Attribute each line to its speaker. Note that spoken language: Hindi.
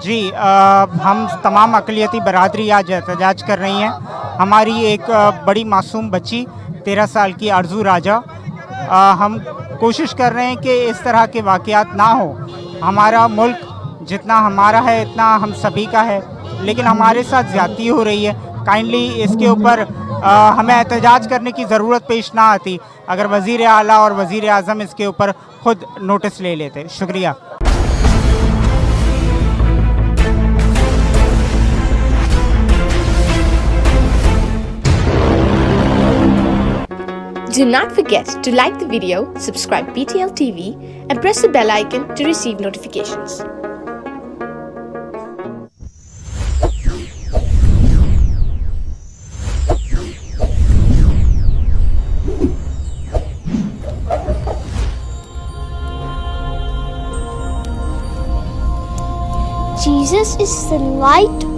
Speaker 1: जी हम तमाम अक़लियती बरादरी आज एहतजाज कर रही हैं। हमारी एक बड़ी मासूम बच्ची 13 साल की आरज़ू राजा, हम कोशिश कर रहे हैं कि इस तरह के वाक़यात ना हो। हमारा मुल्क जितना हमारा है इतना हम सभी का है, लेकिन हमारे साथ ज़्यादती हो रही है। काइंडली इसके ऊपर हमें एहतजाज करने की ज़रूरत पेश ना आती अगर वज़ीर आला और वज़ीर आज़म इसके ऊपर ख़ुद नोटिस ले लेते। शुक्रिया।
Speaker 2: Do not forget to like the video, subscribe BTL TV and press the bell icon to receive notifications.
Speaker 3: Jesus is the light